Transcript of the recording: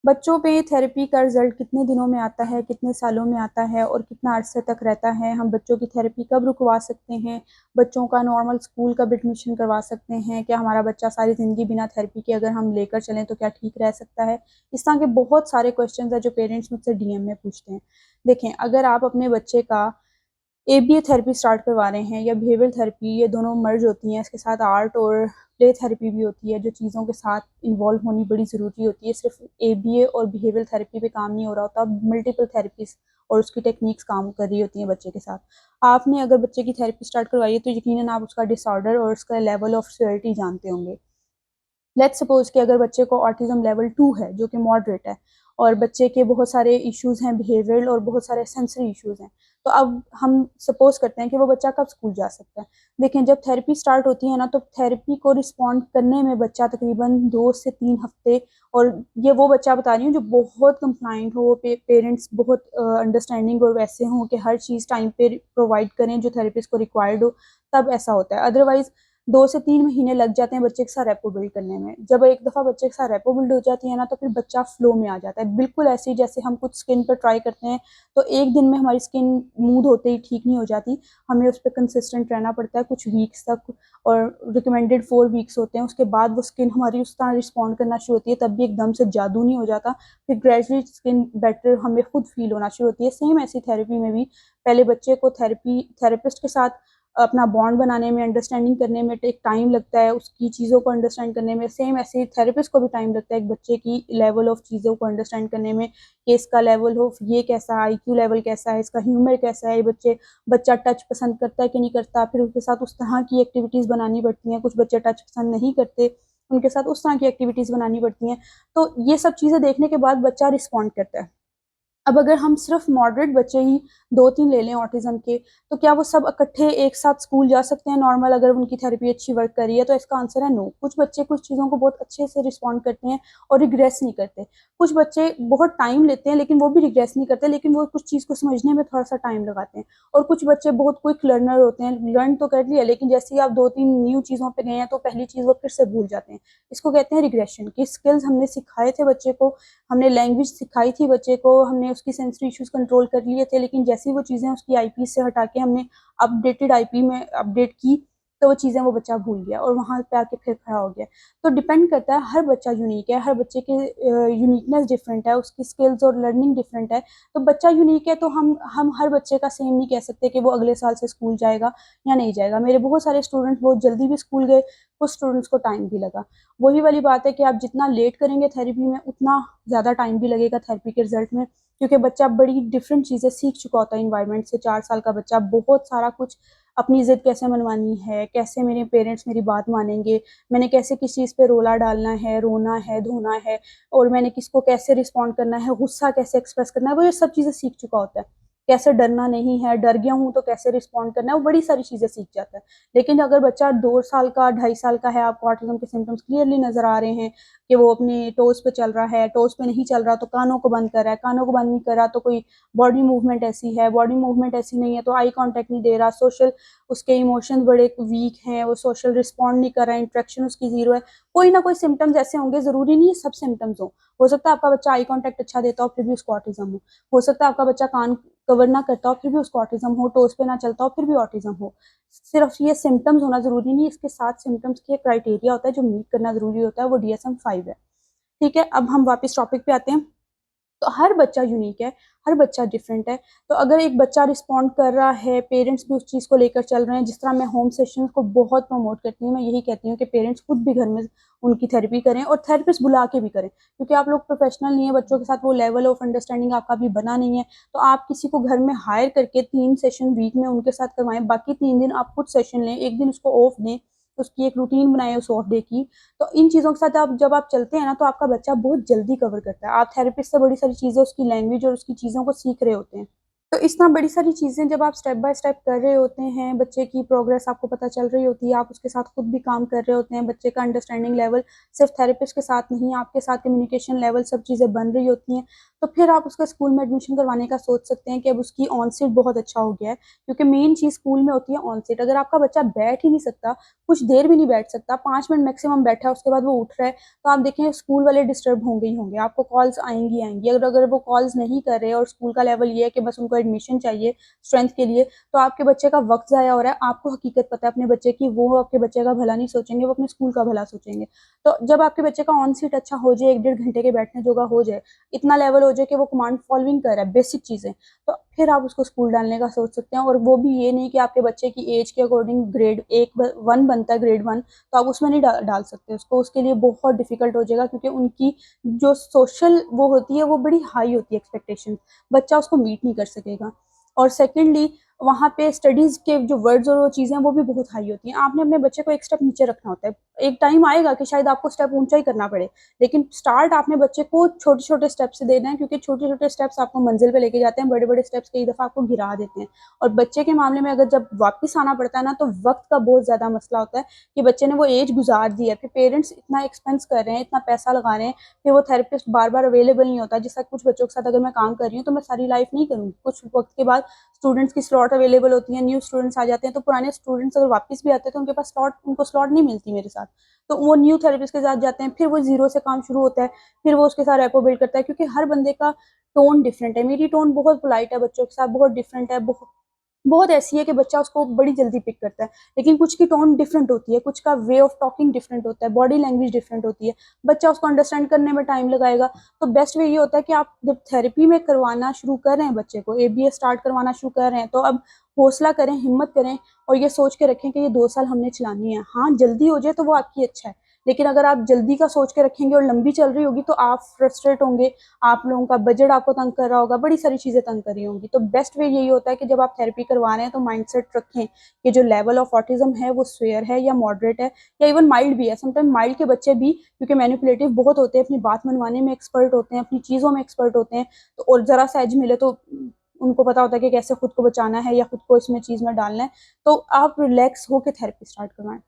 बच्चों पे थेरेपी का रिज़ल्ट कितने दिनों में आता है, कितने सालों में आता है और कितना अरसे तक रहता है? हम बच्चों की थेरेपी कब रुकवा सकते हैं? बच्चों का नॉर्मल स्कूल कब एडमिशन करवा सकते हैं? क्या हमारा बच्चा सारी ज़िंदगी बिना थेरेपी के अगर हम लेकर चलें तो क्या ठीक रह सकता है? इस तरह के बहुत सारे क्वेश्चंस हैं जो पेरेंट्स मुझसे डीएम में पूछते हैं। देखें, अगर आप अपने बच्चे का एबीए थेरेपी स्टार्ट करवा रहे हैं या बिहेवियर थेरेपी, ये दोनों मर्ज होती हैं। इसके साथ आर्ट और प्ले थेरेपी भी होती है, जो चीज़ों के साथ इन्वॉल्व होनी बड़ी ज़रूरी होती है। सिर्फ एबीए और बिहेवियर थेरेपी पे काम नहीं हो रहा होता, मल्टीपल थेरेपीज और उसकी टेक्निक्स काम कर रही होती हैं बच्चे के साथ। आपने अगर बच्चे की थेरेपी स्टार्ट करवाई है तो यकीनन आप उसका डिसऑर्डर और उसका लेवल ऑफ सिवियरिटी जानते होंगे। लेट्स सपोज कि अगर बच्चे को ऑटिज्म लेवल 2 है जो कि मॉडरेट है और बच्चे के बहुत सारे इश्यूज हैं बिहेवियरल और बहुत सारे सेंसरी इश्यूज हैं, तो अब हम सपोज करते हैं कि वो बच्चा कब स्कूल जा सकता है। देखें, जब थेरेपी स्टार्ट होती है ना, तो थेरेपी को रिस्पॉन्ड करने में बच्चा तकरीबन 2 से 3 हफ्ते, और ये वो बच्चा बता रही हूँ जो बहुत कंप्लाइंट हो, पेरेंट्स बहुत अंडरस्टैंडिंग और वैसे हों कि हर चीज़ टाइम पे प्रोवाइड करें जो थेरेपिस्ट को रिक्वायर्ड हो, तब ऐसा होता है। अदरवाइज 2 से 3 महीने लग जाते हैं बच्चे के साथ रेपो बिल्ड करने में। जब एक दफ़ा बच्चे के साथ रेपो बिल्ड हो जाती है ना, तो फिर बच्चा फ्लो में आ जाता है। बिल्कुल ऐसे ही जैसे हम कुछ स्किन पर ट्राई करते हैं, तो एक दिन में हमारी स्किन मूद होते ही ठीक नहीं हो जाती। हमें उस पर कंसिस्टेंट रहना पड़ता है कुछ वीक्स तक, और रिकमेंडेड 4 वीक्स होते हैं। उसके बाद वो स्किन हमारी उस तरह रिस्पॉन्ड करना शुरू होती है, तब भी एकदम से जादू नहीं हो जाता। फिर ग्रेजुअली स्किन बेटर हमें खुद फील होना शुरू होती है। सेम ऐसी थेरेपी में भी पहले बच्चे को थेरेपिस्ट के साथ अपना बॉन्ड बनाने में, अंडरस्टैंडिंग करने में एक टाइम लगता है, उसकी चीज़ों को अंडरस्टैंड करने में। सेम ऐसे ही थेरेपिस्ट को भी टाइम लगता है एक बच्चे की लेवल ऑफ चीज़ों को अंडरस्टैंड करने में, कि इसका लेवल ऑफ ये कैसा है, आईक्यू लेवल कैसा है, इसका ह्यूमर कैसा है, ये बच्चा टच पसंद करता है कि नहीं करता। फिर उसके साथ उस तरह की एक्टिविटीज़ बनानी पड़ती हैं। कुछ बच्चे टच पसंद नहीं करते, उनके साथ उस तरह की एक्टिविटीज़ बनानी पड़ती हैं। तो ये सब चीज़ें देखने के बाद बच्चा रिस्पॉन्ड करता है। अब अगर हम सिर्फ मॉडरेट बच्चे ही 2-3 ले लें ऑटिज्म के, तो क्या वो सब इकट्ठे एक साथ स्कूल जा सकते हैं नॉर्मल, अगर उनकी थेरेपी अच्छी वर्क कर रही है? तो इसका आंसर है नो। कुछ बच्चे कुछ चीज़ों को बहुत अच्छे से रिस्पॉन्ड करते हैं और रिग्रेस नहीं करते। कुछ बच्चे बहुत टाइम लेते हैं लेकिन वो भी रिग्रेस नहीं करते, लेकिन वो कुछ चीज़ को समझने में थोड़ा-सा टाइम लगाते हैं। और कुछ बच्चे बहुत क्विक लर्नर होते हैं, लर्न तो कर लिया लेकिन जैसे ही आप 2-3 न्यू चीज़ों पे गए हैं तो पहली चीज़ वो फिर से भूल जाते हैं। इसको कहते हैं रिग्रेशन, कि स्किल्स हमने सिखाए थे बच्चे को, हमने लैंग्वेज सिखाई थी बच्चे को, हमने उसकी सेंसरी इश्यूज़ कंट्रोल कर लिए थे, लेकिन जैसे ही वो चीज़ें उसकी आईपी से हटा के हमने अपडेटेड आईपी में अपडेट की, तो वो चीज़ें वो बच्चा भूल गया और वहाँ पे आके फिर खड़ा हो गया। तो डिपेंड करता है, हर बच्चा यूनिक है, हर बच्चे के यूनिकनेस डिफरेंट है, उसकी स्किल्स और लर्निंग डिफरेंट है। तो बच्चा यूनिक है, तो हम हर बच्चे का सेम नहीं कह सकते कि वो अगले साल से स्कूल जाएगा या नहीं जाएगा। मेरे बहुत सारे स्टूडेंट्स बहुत जल्दी भी स्कूल गए, कुछ स्टूडेंट्स को टाइम भी लगा। वही वाली बात है कि आप जितना लेट करेंगे थेरेपी में, उतना ज़्यादा टाइम भी लगेगा थेरेपी के रिजल्ट में, क्योंकि बच्चा बड़ी डिफरेंट चीज़ें सीख चुका होता है इन्वायरमेंट से। 4 साल का बच्चा बहुत सारा कुछ, अपनी ज़िद कैसे मनवानी है, कैसे मेरे पेरेंट्स मेरी बात मानेंगे, मैंने कैसे किस चीज़ पे रोला डालना है, रोना है, धोना है, और मैंने किसको कैसे रिस्पॉन्ड करना है, गुस्सा कैसे एक्सप्रेस करना है, वो ये सब चीज़ें सीख चुका होता है। कैसे डरना नहीं है, डर गया हूँ तो कैसे रिस्पॉन्ड करना है, वो बड़ी सारी चीज़ें सीख जाता है। लेकिन अगर बच्चा 2 साल का, 2.5 साल का है, आपको ऑटिज़्म के सिम्पटम्स क्लियरली नज़र आ रहे हैं कि वो अपने टोज़ पे चल रहा है, टोज़ पे नहीं चल रहा तो कानों को बंद कर रहा है, कानों को बंद नहीं कर रहा तो कोई बॉडी मूवमेंट ऐसी है, बॉडी मूवमेंट ऐसी नहीं है तो आई कॉन्टैक्ट नहीं दे रहा, सोशल उसके इमोशंस बड़े वीक हैं, वो सोशल रिस्पॉन्ड नहीं कर रहा है, इंटरेक्शन उसकी ज़ीरो है, कोई ना कोई सिम्पटम्स ऐसे होंगे, ज़रूरी नहीं है सब सिम्पटम्स हों। हो सकता है आपका बच्चा आई कॉन्टैक्ट अच्छा देता हो फिर भी उसको ऑटिज़्म हो सकता है आपका बच्चा कान कवर ना करता हो फिर भी उसको ऑटिज़्म हो, टोज़ पे ना चलता हो फिर भी ऑटिज़्म हो। सिर्फ ये सिम्पटम्स होना ज़रूरी नहीं है, इसके साथ सिम्पटम्स की एक क्राइटेरिया होता है जो मीट करना ज़रूरी होता है, वो DSM-5 है। ठीक है, अब हम वापस टॉपिक पे आते हैं। तो हर बच्चा यूनिक है, हर बच्चा डिफरेंट है। तो अगर एक बच्चा रिस्पॉन्ड कर रहा है, पेरेंट्स भी उस चीज़ को लेकर चल रहे हैं, जिस तरह मैं होम सेशंस को बहुत प्रमोट करती हूँ, मैं यही कहती हूँ कि पेरेंट्स खुद भी घर में उनकी थेरेपी करें और थेरेपिस्ट बुला के भी करें। क्योंकि आप लोग प्रोफेशनल नहीं है, बच्चों के साथ वो लेवल ऑफ अंडरस्टैंडिंग आपका अभी बना नहीं है, तो आप किसी को घर में हायर करके 3 सेशन वीक में उनके साथ करवाएँ, बाकी 3 दिन आप खुद सेशन लें, 1 दिन उसको ऑफ दें, उसकी एक रूटीन बनाएँ उस ऑफ डे की। तो इन चीज़ों के साथ आप जब आप चलते हैं ना, तो आपका बच्चा बहुत जल्दी कवर करता है। आप थेरेपिस्ट से बड़ी सारी चीज़ें, उसकी लैंग्वेज और उसकी चीज़ों को सीख रहे होते हैं। तो इस तरह बड़ी सारी चीज़ें जब आप स्टेप बाय स्टेप कर रहे होते हैं, बच्चे की प्रोग्रेस आपको पता चल रही होती है, आप उसके साथ खुद भी काम कर रहे होते हैं, बच्चे का अंडरस्टैंडिंग लेवल सिर्फ थेरेपिस्ट के साथ नहीं, आपके साथ कम्युनिकेशन लेवल सब चीज़ें बन रही होती हैं, तो फिर आप उसका स्कूल में एडमिशन करवाने का सोच सकते हैं कि अब उसकी ऑन सीट बहुत अच्छा हो गया है, क्योंकि मेन चीज़ स्कूल में होती है ऑन सीट। अगर आपका बच्चा बैठ ही नहीं सकता, कुछ देर भी नहीं बैठ सकता, 5 मिनट मैक्सिमम बैठा है, उसके बाद वो उठ रहा है, तो आप देखें स्कूल वाले डिस्टर्ब होंगे ही होंगे, आपको कॉल्स आएँगी आएँगी। अगर अगर वो कॉल्स नहीं कर रहे और स्कूल का लेवल ये है कि बस उनको एडमिशन चाहिए स्ट्रेंथ के लिए, तो आपके बच्चे का वक़्त ज़ाया हो रहा है। आपको हकीकत पता है अपने बच्चे की, वो आपके बच्चे का भला नहीं सोचेंगे, वो अपने स्कूल का भला सोचेंगे। तो जब आपके बच्चे का ऑन सीट अच्छा हो जाए, 1 डेढ़ घंटे के बैठने जोगा हो जाए, इतना लेवल हो जाए कि वो कमांड फॉलोइंग कर रहा है, बेसिक चीज़ें, तो फिर आप उसको स्कूल डालने का सोच सकते हैं। और वो भी ये नहीं कि आपके बच्चे की एज के अकॉर्डिंग ग्रेड 1 बनता है, ग्रेड 1, तो आप उसमें नहीं डाल सकते उसको, उसके लिए बहुत डिफ़िकल्ट हो जाएगा, क्योंकि उनकी जो सोशल वो होती है, वो बड़ी हाई होती है एक्सपेक्टेशन, बच्चा उसको मीट नहीं कर सकेगा। और सेकेंडली वहाँ पे स्टडीज़ के जो वर्ड्स और वो चीज़ें हैं, वो भी बहुत हाई होती हैं। आपने अपने बच्चे को एक स्टेप नीचे रखना होता है। एक टाइम आएगा कि शायद आपको स्टेप ऊँचा ही करना पड़े, लेकिन स्टार्ट आपने बच्चे को छोटे-छोटे स्टेप से देना है, क्योंकि छोटे-छोटे स्टेप्स आपको मंज़िल पे लेके जाते हैं, बड़े-बड़े स्टेप्स कई दफ़ा आपको गिरा देते हैं। और बच्चे के मामले में अगर जब वापस आना पड़ता है ना, तो वक़्त का बहुत ज़्यादा मसला होता है कि बच्चे ने वो एज गुज़ार दी है, फिर पेरेंट्स इतना एक्सपेंस कर रहे हैं, इतना पैसा लगा रहे हैं, फिर वो थेरेपिस्ट बार-बार अवेलेबल नहीं होता। जैसा कुछ बच्चों के साथ अगर मैं काम कर रही हूँ, तो मैं सारी लाइफ़ नहीं करूँगी। कुछ वक़्त के बाद स्टूडेंट्स की स्लॉट अवेलेबल होती है, न्यू स्टूडेंट्स आ जाते हैं, तो पुराने स्टूडेंट्स अगर वापस भी आते हैं, तो उनको स्लॉट नहीं मिलती मेरे साथ। तो वो न्यू थेरेपिस्ट के साथ जाते हैं, फिर वो ज़ीरो से काम शुरू होता है, फिर वो उसके साथ रैपो बिल्ड करता है, क्योंकि हर बंदे का टोन डिफरेंट है। मेरी टोन बहुत पोलाइट है बच्चों के साथ, बहुत डिफरेंट है, बहुत ऐसी है कि बच्चा उसको बड़ी जल्दी पिक करता है, लेकिन कुछ की टोन डिफरेंट होती है, कुछ का वे ऑफ टॉकिंग डिफरेंट होता है, बॉडी लैंग्वेज डिफरेंट होती है, बच्चा उसको अंडरस्टैंड करने में टाइम लगाएगा। तो बेस्ट वे ये होता है कि आप जब थेरेपी में करवाना शुरू कर रहे हैं बच्चे को, एबीए स्टार्ट करवाना शुरू कर रहे हैं, तो अब हौसला करें, हिम्मत करें और ये सोच के रखें कि ये 2 साल हमने चलानी है। हाँ, जल्दी हो जाए तो वो आपकी अच्छा है, लेकिन अगर आप जल्दी का सोच के रखेंगे और लंबी चल रही होगी, तो आप फ्रस्ट्रेट होंगे, आप लोगों का बजट आपको तंग कर रहा होगा, बड़ी सारी चीज़ें तंग कर रही होंगी। तो बेस्ट वे यही होता है कि जब आप थेरेपी करवा रहे हैं, तो माइंडसेट रखें कि जो लेवल ऑफ ऑटिज़्म है वो सेवियर है या मॉडरेट है या इवन माइल्ड भी है। समटाइम माइल्ड के बच्चे भी, क्योंकि मैनिपुलेटिव बहुत होते हैं, अपनी बात मनवाने में एक्सपर्ट होते हैं, अपनी चीज़ों में एक्सपर्ट होते हैं, तो और ज़रा सा एज मिले तो उनको पता होता है कि कैसे खुद को बचाना है या खुद को इसमें चीज़ में डालना है। तो आप रिलैक्स होके थेरेपी स्टार्ट करवाएँ।